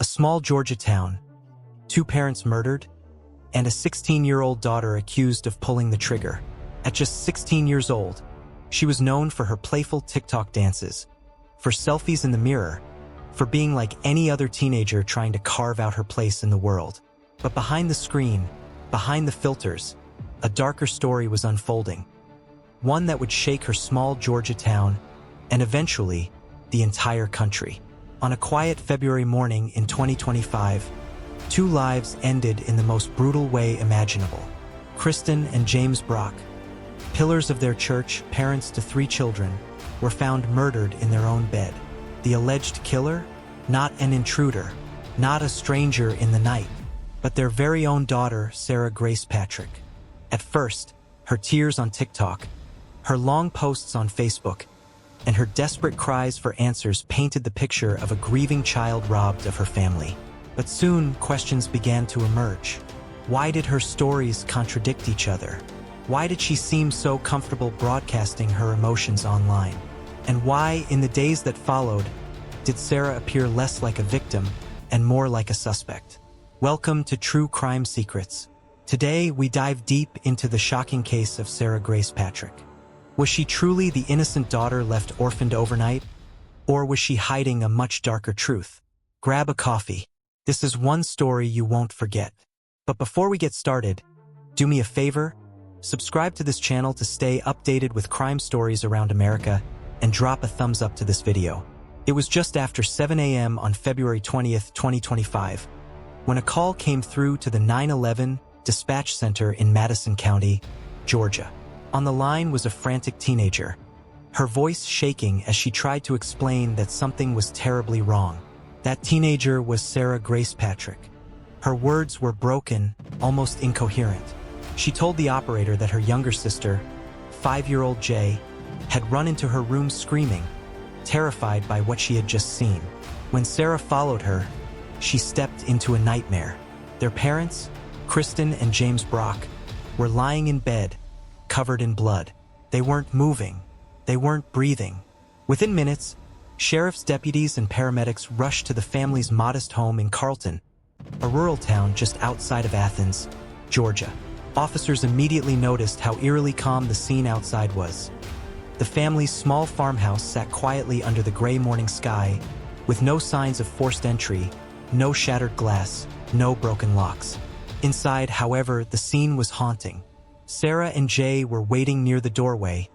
small Georgia town, 2 parents murdered, and a 16-year-old daughter accused of pulling the trigger. At just 16 years old, she was known for her playful TikTok dances, for selfies in the mirror, for being like any other teenager trying to carve out her place in the world. But behind the screen, behind the filters, a darker story was unfolding. One that would shake her small Georgia town, and eventually, the entire country. On a quiet February morning in 2025, 2 lives ended in the most brutal way imaginable. Kristen and James Brock, pillars of their church, parents to 3 children, were found murdered in their own bed. The alleged killer? Not an intruder, not a stranger in the night, but their very own daughter, Sarah Grace Patrick. At first, her tears on TikTok, her long posts on Facebook, and her desperate cries for answers painted the picture of a grieving child robbed of her family. But soon, questions began to emerge. Why did her stories contradict each other? Why did she seem so comfortable broadcasting her emotions online? And why, in the days that followed, did Sarah appear less like a victim and more like a suspect? Welcome to True Crime Secrets. Today, we dive deep into the shocking case of Sarah Grace Patrick. Was she truly the innocent daughter left orphaned overnight? Or was she hiding a much darker truth? Grab a coffee. This is one story you won't forget. But before we get started, do me a favor, subscribe to this channel to stay updated with crime stories around America, and drop a thumbs up to this video. It was just after 7 a.m. on February 20th, 2025, when a call came through to the 911 dispatch center in Madison County, Georgia. On the line was a frantic teenager, her voice shaking as she tried to explain that something was terribly wrong. That teenager was Sarah Grace Patrick. Her words were broken, almost incoherent. She told the operator that her younger sister, 5-year-old Jay, had run into her room screaming, terrified by what she had just seen. When Sarah followed her, she stepped into a nightmare. Their parents, Kristen and James Brock, were lying in bed, covered in blood. They weren't moving. They weren't breathing. Within minutes, sheriff's deputies and paramedics rushed to the family's modest home in Carlton, a rural town just outside of Athens, Georgia. Officers immediately noticed how eerily calm the scene outside was. The family's small farmhouse sat quietly under the gray morning sky, with no signs of forced entry, no shattered glass, no broken locks. Inside, however, the scene was haunting. Sarah and Jay were waiting near the doorway,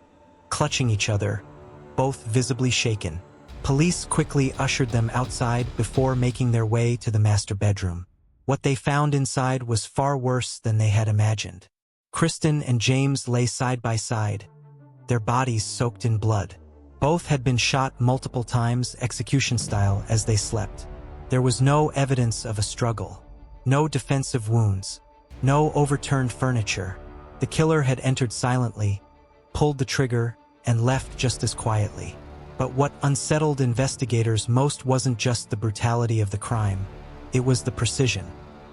clutching each other, both visibly shaken. Police quickly ushered them outside before making their way to the master bedroom. What they found inside was far worse than they had imagined. Kristen and James lay side by side, their bodies soaked in blood. Both had been shot multiple times, execution style, as they slept. There was no evidence of a struggle, no defensive wounds, no overturned furniture. The killer had entered silently, pulled the trigger, and left just as quietly. But what unsettled investigators most wasn't just the brutality of the crime, it was the precision.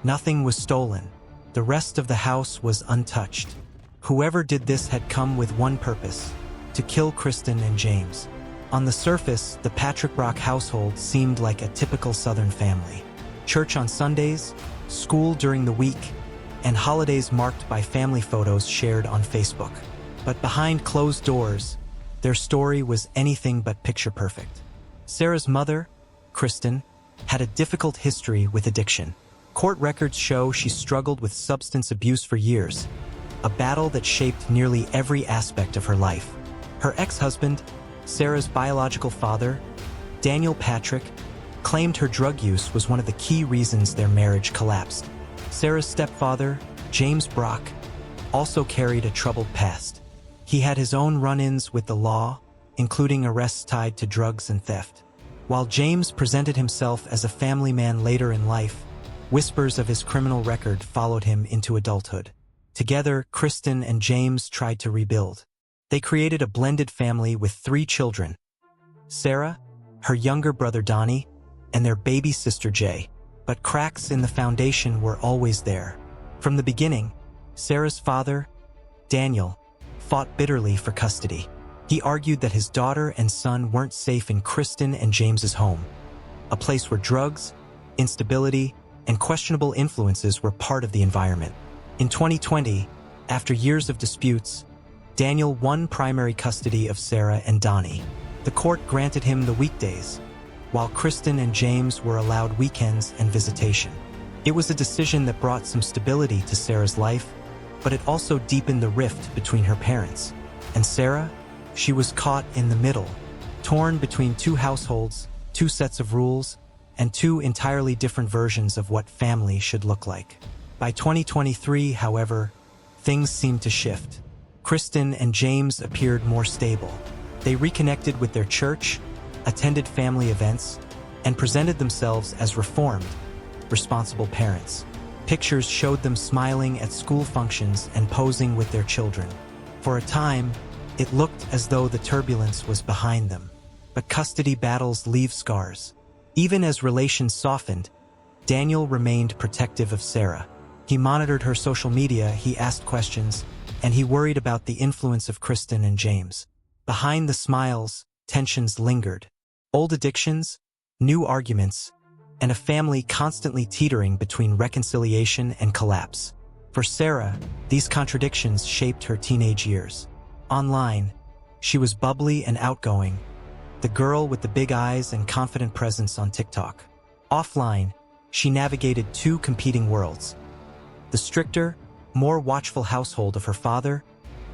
Nothing was stolen. The rest of the house was untouched. Whoever did this had come with one purpose: to kill Kristen and James. On the surface, the Patrick Brock household seemed like a typical Southern family. Church on Sundays, school during the week, and holidays marked by family photos shared on Facebook. But behind closed doors, their story was anything but picture perfect. Sarah's mother, Kristen, had a difficult history with addiction. Court records show she struggled with substance abuse for years, a battle that shaped nearly every aspect of her life. Her ex-husband, Sarah's biological father, Daniel Patrick, claimed her drug use was one of the key reasons their marriage collapsed. Sarah's stepfather, James Brock, also carried a troubled past. He had his own run-ins with the law, including arrests tied to drugs and theft. While James presented himself as a family man later in life, whispers of his criminal record followed him into adulthood. Together, Kristen and James tried to rebuild. They created a blended family with 3 children: Sarah, her younger brother Donnie, and their baby sister Jay. But cracks in the foundation were always there. From the beginning, Sarah's father, Daniel, fought bitterly for custody. He argued that his daughter and son weren't safe in Kristen and James's home, a place where drugs, instability, and questionable influences were part of the environment. In 2020, after years of disputes, Daniel won primary custody of Sarah and Donnie. The court granted him the weekdays, while Kristen and James were allowed weekends and visitation. It was a decision that brought some stability to Sarah's life, but it also deepened the rift between her parents. And Sarah? She was caught in the middle, torn between two households, two sets of rules, and two entirely different versions of what family should look like. By 2023, however, things seemed to shift. Kristen and James appeared more stable. They reconnected with their church, attended family events, and presented themselves as reformed, responsible parents. Pictures showed them smiling at school functions and posing with their children. For a time, it looked as though the turbulence was behind them. But custody battles leave scars. Even as relations softened, Daniel remained protective of Sarah. He monitored her social media, he asked questions, and he worried about the influence of Kristen and James. Behind the smiles, tensions lingered. Old addictions, new arguments, and a family constantly teetering between reconciliation and collapse. For Sarah, these contradictions shaped her teenage years. Online, she was bubbly and outgoing, the girl with the big eyes and confident presence on TikTok. Offline, she navigated two competing worlds: the stricter, more watchful household of her father,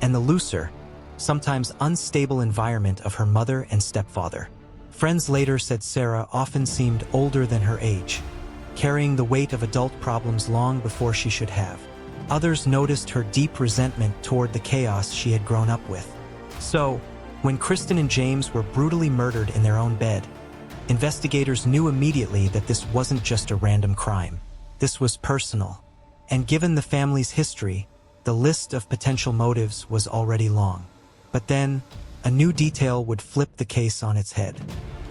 and the looser, sometimes unstable environment of her mother and stepfather. Friends later said Sarah often seemed older than her age, carrying the weight of adult problems long before she should have. Others noticed her deep resentment toward the chaos she had grown up with. So, when Kristen and James were brutally murdered in their own bed, investigators knew immediately that this wasn't just a random crime. This was personal. And given the family's history, the list of potential motives was already long. But then, a new detail would flip the case on its head.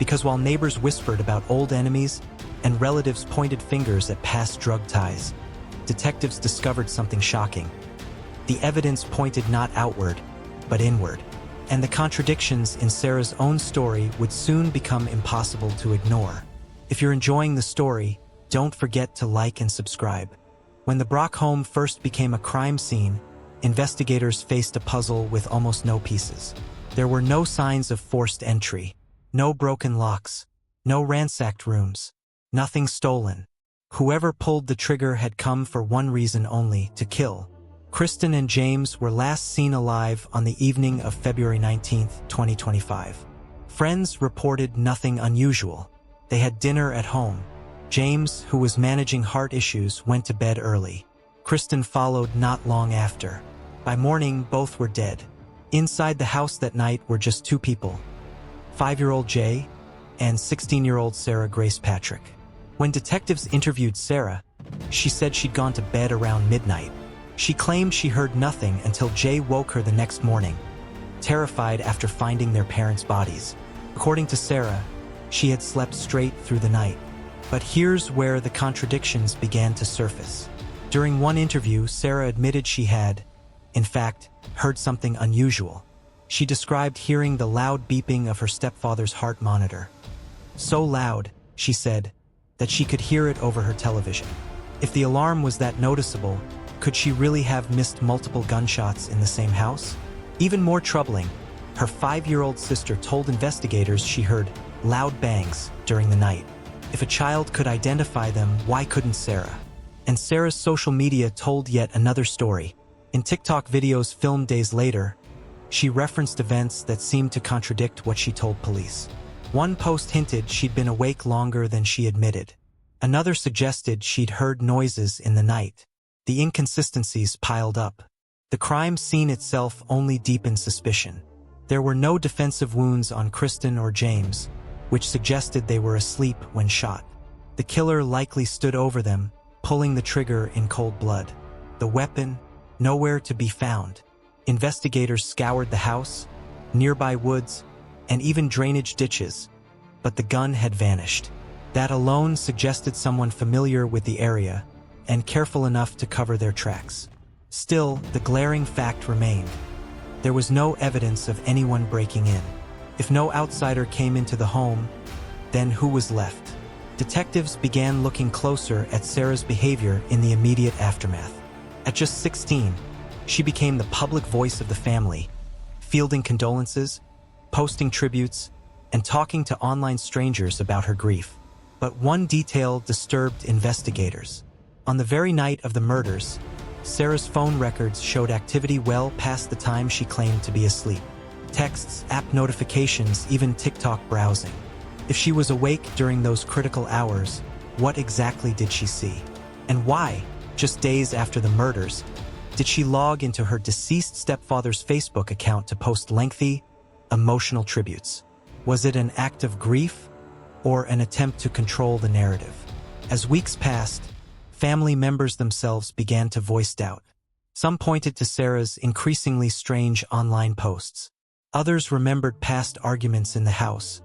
Because while neighbors whispered about old enemies and relatives pointed fingers at past drug ties, detectives discovered something shocking. The evidence pointed not outward, but inward. And the contradictions in Sarah's own story would soon become impossible to ignore. If you're enjoying the story, don't forget to like and subscribe. When the Brock home first became a crime scene, investigators faced a puzzle with almost no pieces. There were no signs of forced entry, no broken locks, no ransacked rooms, nothing stolen. Whoever pulled the trigger had come for one reason only: to kill. Kristen and James were last seen alive on the evening of February 19, 2025. Friends reported nothing unusual. They had dinner at home. James, who was managing heart issues, went to bed early. Kristen followed not long after. By morning, both were dead. Inside the house that night were just two people: 5-year-old Jay and 16-year-old Sarah Grace Patrick. When detectives interviewed Sarah, she said she'd gone to bed around midnight. She claimed she heard nothing until Jay woke her the next morning, terrified after finding their parents' bodies. According to Sarah, she had slept straight through the night. But here's where the contradictions began to surface. During one interview, Sarah admitted she had, in fact, heard something unusual. She described hearing the loud beeping of her stepfather's heart monitor. So loud, she said, that she could hear it over her television. If the alarm was that noticeable, could she really have missed multiple gunshots in the same house? Even more troubling, her 5-year-old sister told investigators she heard loud bangs during the night. If a child could identify them, why couldn't Sarah? And Sarah's social media told yet another story. In TikTok videos filmed days later, she referenced events that seemed to contradict what she told police. One post hinted she'd been awake longer than she admitted. Another suggested she'd heard noises in the night. The inconsistencies piled up. The crime scene itself only deepened suspicion. There were no defensive wounds on Kristen or James, which suggested they were asleep when shot. The killer likely stood over them, pulling the trigger in cold blood. The weapon, nowhere to be found. Investigators scoured the house, nearby woods, and even drainage ditches, but the gun had vanished. That alone suggested someone familiar with the area and careful enough to cover their tracks. Still, the glaring fact remained. There was no evidence of anyone breaking in. If no outsider came into the home, then who was left? Detectives began looking closer at Sarah's behavior in the immediate aftermath. At just 16, she became the public voice of the family, fielding condolences, posting tributes, and talking to online strangers about her grief. But one detail disturbed investigators. On the very night of the murders, Sarah's phone records showed activity well past the time she claimed to be asleep. Texts, app notifications, even TikTok browsing. If she was awake during those critical hours, what exactly did she see? And why, just days after the murders, did she log into her deceased stepfather's Facebook account to post lengthy, emotional tributes? Was it an act of grief or an attempt to control the narrative? As weeks passed, family members themselves began to voice doubt. Some pointed to Sarah's increasingly strange online posts. Others remembered past arguments in the house,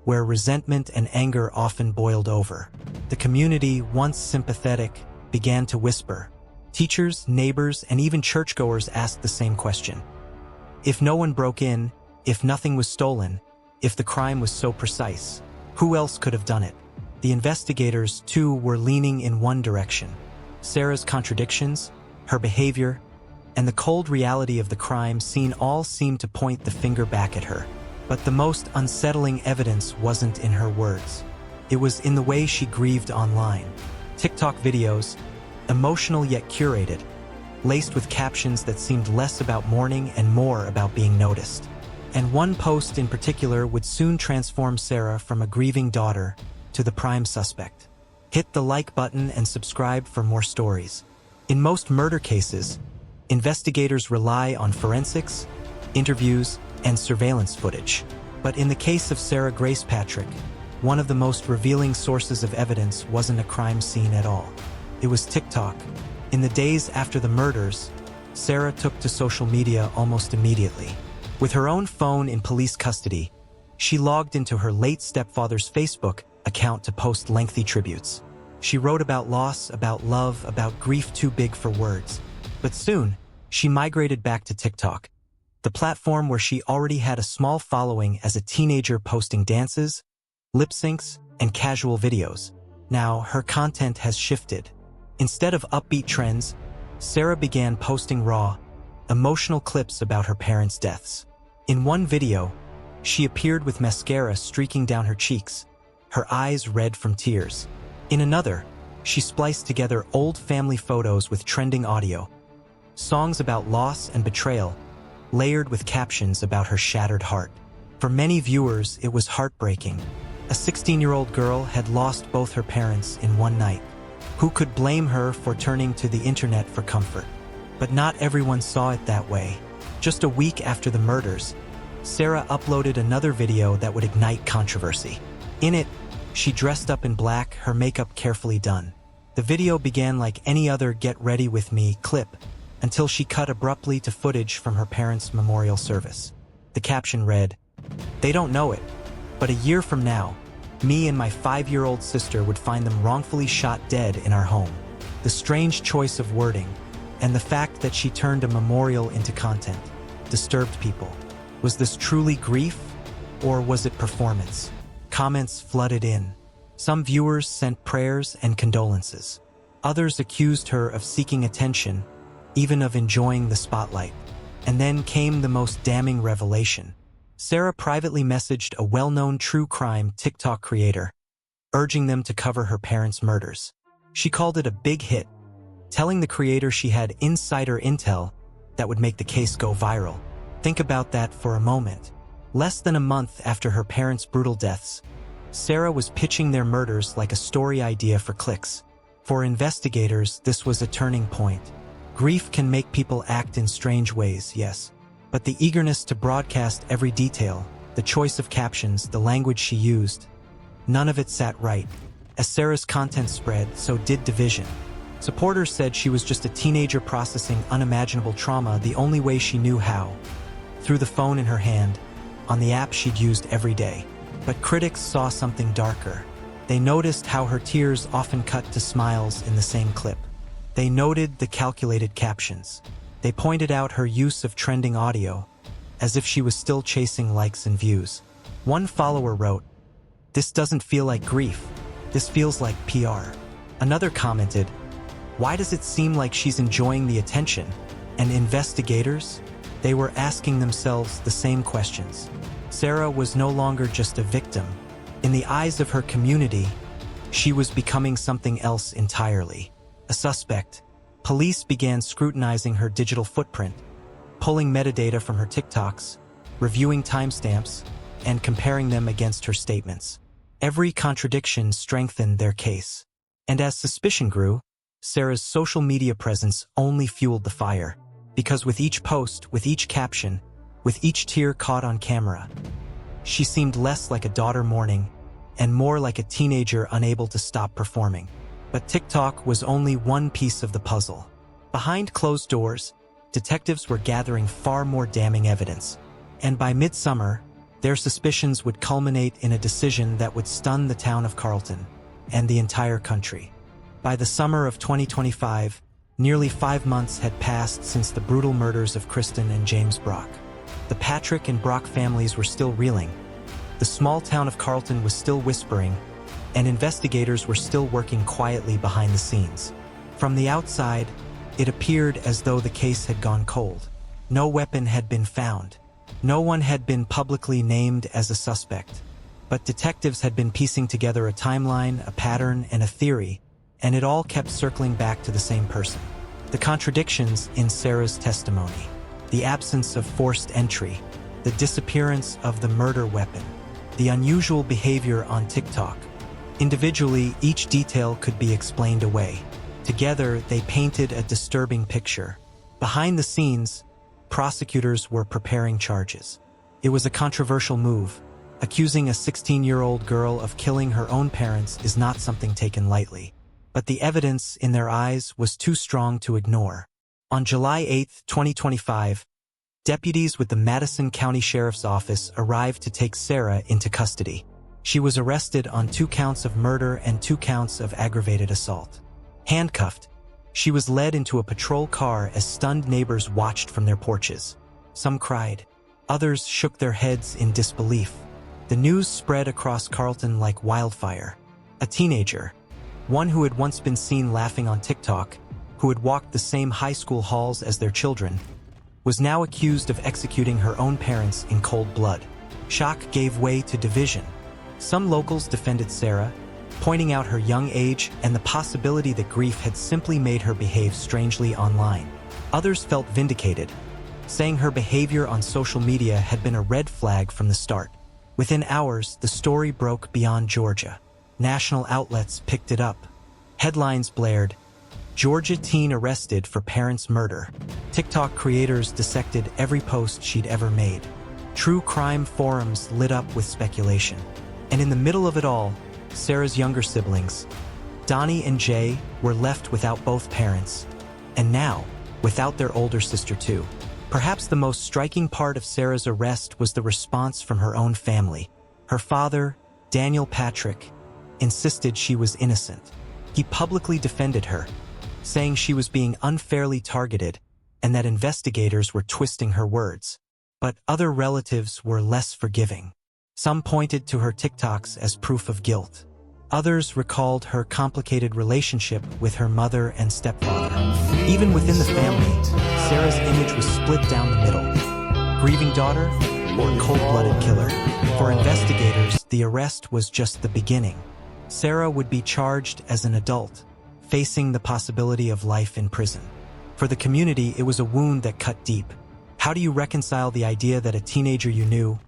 where resentment and anger often boiled over. The community, once sympathetic, began to whisper. Teachers, neighbors, and even churchgoers asked the same question. If no one broke in, if nothing was stolen, if the crime was so precise, who else could have done it? The investigators, too, were leaning in one direction. Sarah's contradictions, her behavior, and the cold reality of the crime scene all seemed to point the finger back at her. But the most unsettling evidence wasn't in her words. It was in the way she grieved online. TikTok videos, emotional yet curated, laced with captions that seemed less about mourning and more about being noticed. And one post in particular would soon transform Sarah from a grieving daughter to the prime suspect. Hit the like button and subscribe for more stories. In most murder cases, investigators rely on forensics, interviews, and surveillance footage. But in the case of Sarah Grace Patrick, one of the most revealing sources of evidence wasn't a crime scene at all. It was TikTok. In the days after the murders, Sarah took to social media almost immediately. With her own phone in police custody, she logged into her late stepfather's Facebook account to post lengthy tributes. She wrote about loss, about love, about grief too big for words. But soon, she migrated back to TikTok, the platform where she already had a small following as a teenager, posting dances, lip syncs, and casual videos. Now, her content has shifted. Instead of upbeat trends, Sarah began posting raw, emotional clips about her parents' deaths. In one video, she appeared with mascara streaking down her cheeks, her eyes red from tears. In another, she spliced together old family photos with trending audio, songs about loss and betrayal, layered with captions about her shattered heart. For many viewers, it was heartbreaking. A 16-year-old girl had lost both her parents in one night. Who could blame her for turning to the internet for comfort? But not everyone saw it that way. Just a week after the murders, Sarah uploaded another video that would ignite controversy. In it, she dressed up in black, her makeup carefully done. The video began like any other "Get Ready With Me" clip, until she cut abruptly to footage from her parents' memorial service. The caption read, "They don't know it, but a year from now, me and my 5-year-old sister would find them wrongfully shot dead in our home." The strange choice of wording, and the fact that she turned a memorial into content, disturbed people. Was this truly grief, or was it performance? Comments flooded in. Some viewers sent prayers and condolences. Others accused her of seeking attention, even of enjoying the spotlight. And then came the most damning revelation. Sarah privately messaged a well-known true crime TikTok creator, urging them to cover her parents' murders. She called it a big hit, telling the creator she had insider intel that would make the case go viral. Think about that for a moment. Less than a month after her parents' brutal deaths, Sarah was pitching their murders like a story idea for clicks. For investigators, this was a turning point. Grief can make people act in strange ways, yes. But the eagerness to broadcast every detail, the choice of captions, the language she used, none of it sat right. As Sarah's content spread, so did division. Supporters said she was just a teenager processing unimaginable trauma the only way she knew how, through the phone in her hand, on the app she'd used every day. But critics saw something darker. They noticed how her tears often cut to smiles in the same clip. They noted the calculated captions. They pointed out her use of trending audio, as if she was still chasing likes and views. One follower wrote, "This doesn't feel like grief. This feels like PR. Another commented, "Why does it seem like she's enjoying the attention?" And investigators? They were asking themselves the same questions. Sarah was no longer just a victim. In the eyes of her community, she was becoming something else entirely. A suspect. Police began scrutinizing her digital footprint, pulling metadata from her TikToks, reviewing timestamps, and comparing them against her statements. Every contradiction strengthened their case. And as suspicion grew, Sarah's social media presence only fueled the fire. Because with each post, with each caption, with each tear caught on camera, she seemed less like a daughter mourning and more like a teenager unable to stop performing. But TikTok was only one piece of the puzzle. Behind closed doors, detectives were gathering far more damning evidence. And by midsummer, their suspicions would culminate in a decision that would stun the town of Carlton and the entire country. By the summer of 2025, nearly 5 months had passed since the brutal murders of Kristen and James Brock. The Patrick and Brock families were still reeling. The small town of Carlton was still whispering, and investigators were still working quietly behind the scenes. From the outside, it appeared as though the case had gone cold. No weapon had been found. No one had been publicly named as a suspect. But detectives had been piecing together a timeline, a pattern, and a theory, and it all kept circling back to the same person. The contradictions in Sarah's testimony, the absence of forced entry, the disappearance of the murder weapon, the unusual behavior on TikTok. Individually, each detail could be explained away. Together, they painted a disturbing picture. Behind the scenes, prosecutors were preparing charges. It was a controversial move. Accusing a 16-year-old girl of killing her own parents is not something taken lightly. But the evidence in their eyes was too strong to ignore. On July 8, 2025, deputies with the Madison County Sheriff's Office arrived to take Sarah into custody. She was arrested on 2 counts of murder and 2 counts of aggravated assault. Handcuffed, she was led into a patrol car as stunned neighbors watched from their porches. Some cried. Others shook their heads in disbelief. The news spread across Carlton like wildfire. A teenager, one who had once been seen laughing on TikTok, who had walked the same high school halls as their children, was now accused of executing her own parents in cold blood. Shock gave way to division. Some locals defended Sarah, pointing out her young age and the possibility that grief had simply made her behave strangely online. Others felt vindicated, saying her behavior on social media had been a red flag from the start. Within hours, the story broke beyond Georgia. National outlets picked it up. Headlines blared, "Georgia teen arrested for parents' murder." TikTok creators dissected every post she'd ever made. True crime forums lit up with speculation. And in the middle of it all, Sarah's younger siblings, Donnie and Jay, were left without both parents, and now, without their older sister too. Perhaps the most striking part of Sarah's arrest was the response from her own family. Her father, Daniel Patrick, insisted she was innocent. He publicly defended her, saying she was being unfairly targeted and that investigators were twisting her words. But other relatives were less forgiving. Some pointed to her TikToks as proof of guilt. Others recalled her complicated relationship with her mother and stepfather. Even within the family, Sarah's image was split down the middle. Grieving daughter or cold-blooded killer? For investigators, the arrest was just the beginning. Sarah would be charged as an adult, facing the possibility of life in prison. For the community, it was a wound that cut deep. How do you reconcile the idea that a teenager you knew,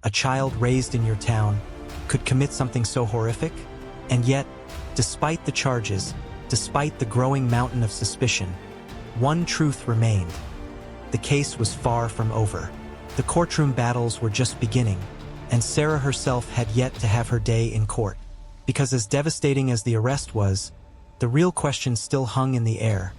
a child raised in your town, could commit something so horrific? And yet, despite the charges, despite the growing mountain of suspicion, one truth remained. The case was far from over. The courtroom battles were just beginning, and Sarah herself had yet to have her day in court. Because as devastating as the arrest was, the real question still hung in the air.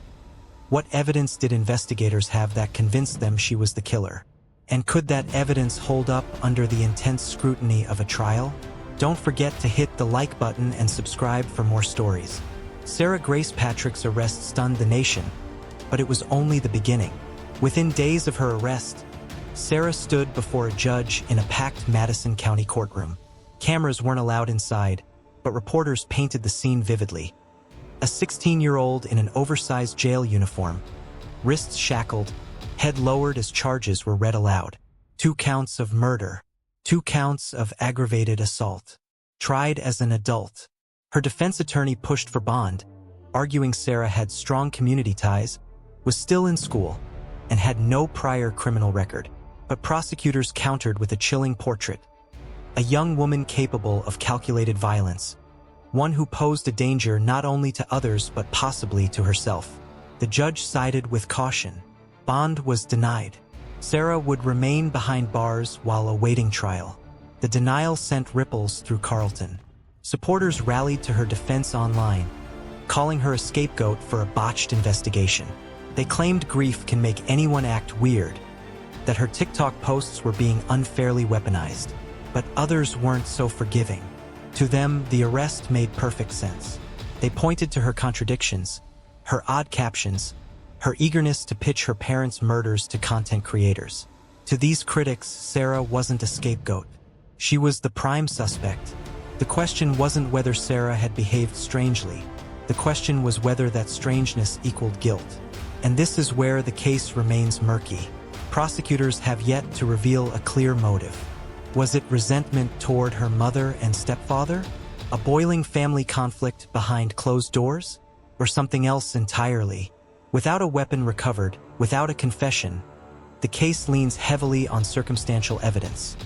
What evidence did investigators have that convinced them she was the killer? And could that evidence hold up under the intense scrutiny of a trial? Don't forget to hit the like button and subscribe for more stories. Sarah Grace Patrick's arrest stunned the nation, but it was only the beginning. Within days of her arrest, Sarah stood before a judge in a packed Madison County courtroom. Cameras weren't allowed inside, but but reporters painted the scene vividly. A 16-year-old in an oversized jail uniform, wrists shackled, head lowered as charges were read aloud. 2 counts of murder, 2 counts of aggravated assault. Tried as an adult. Her defense attorney pushed for bond, arguing Sarah had strong community ties, was still in school, and had no prior criminal record. But prosecutors countered with a chilling portrait. A young woman capable of calculated violence. One who posed a danger not only to others but possibly to herself. The judge sided with caution. Bond was denied. Sarah would remain behind bars while awaiting trial. The denial sent ripples through Carlton. Supporters rallied to her defense online, calling her a scapegoat for a botched investigation. They claimed grief can make anyone act weird, that her TikTok posts were being unfairly weaponized. But others weren't so forgiving. To them, the arrest made perfect sense. They pointed to her contradictions, her odd captions, her eagerness to pitch her parents' murders to content creators. To these critics, Sarah wasn't a scapegoat. She was the prime suspect. The question wasn't whether Sarah had behaved strangely. The question was whether that strangeness equaled guilt. And this is where the case remains murky. Prosecutors have yet to reveal a clear motive. Was it resentment toward her mother and stepfather? A boiling family conflict behind closed doors? Or something else entirely? Without a weapon recovered, without a confession, the case leans heavily on circumstantial evidence.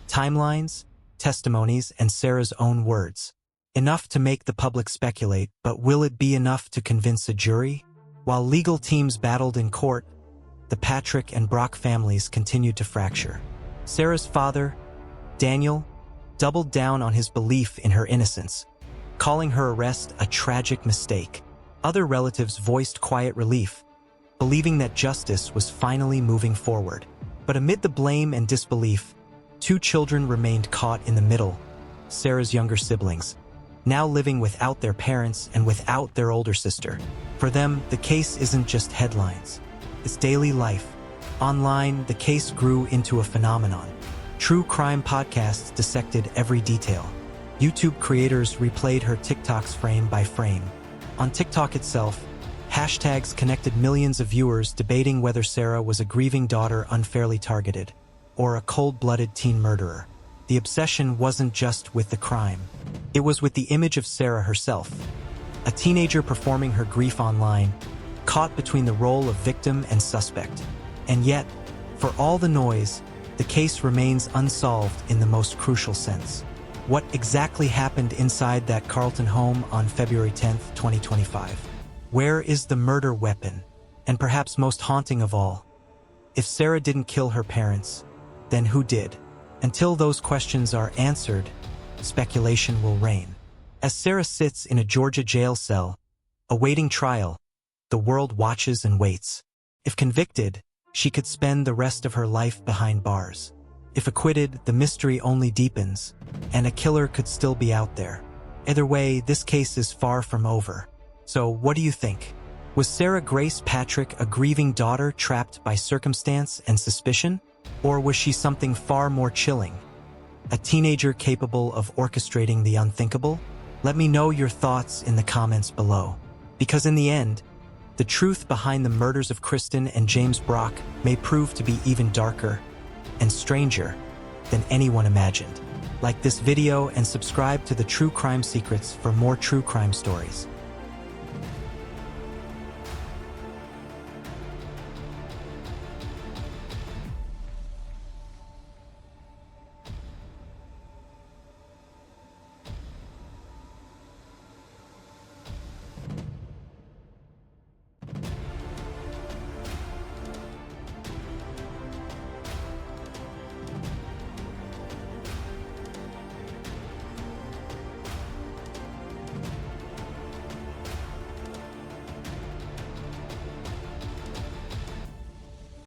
Timelines, testimonies, and Sarah's own words. Enough to make the public speculate, but will it be enough to convince a jury? While legal teams battled in court, the Patrick and Brock families continued to fracture. Sarah's father, Daniel, doubled down on his belief in her innocence, calling her arrest a tragic mistake. Other relatives voiced quiet relief, believing that justice was finally moving forward. But amid the blame and disbelief, 2 children remained caught in the middle, Sarah's younger siblings, now living without their parents and without their older sister. For them, the case isn't just headlines. It's daily life. Online, the case grew into a phenomenon. True crime podcasts dissected every detail. YouTube creators replayed her TikToks frame by frame. On TikTok itself, hashtags connected millions of viewers debating whether Sarah was a grieving daughter unfairly targeted, or a cold-blooded teen murderer. The obsession wasn't just with the crime. It was with the image of Sarah herself, a teenager performing her grief online, caught between the role of victim and suspect. And yet, for all the noise, the case remains unsolved in the most crucial sense. What exactly happened inside that Carlton home on February 10, 2025? Where is the murder weapon? And perhaps most haunting of all, if Sarah didn't kill her parents, then who did? Until those questions are answered, speculation will reign. As Sarah sits in a Georgia jail cell, awaiting trial, the world watches and waits. If convicted, she could spend the rest of her life behind bars. If acquitted, the mystery only deepens, and a killer could still be out there. Either way, this case is far from over. So what do you think? Was Sarah Grace Patrick a grieving daughter trapped by circumstance and suspicion? Or was she something far more chilling? A teenager capable of orchestrating the unthinkable? Let me know your thoughts in the comments below. Because in the end, the truth behind the murders of Kristen and James Brock may prove to be even darker and stranger than anyone imagined. Like this video and subscribe to the True Crime Secrets for more true crime stories.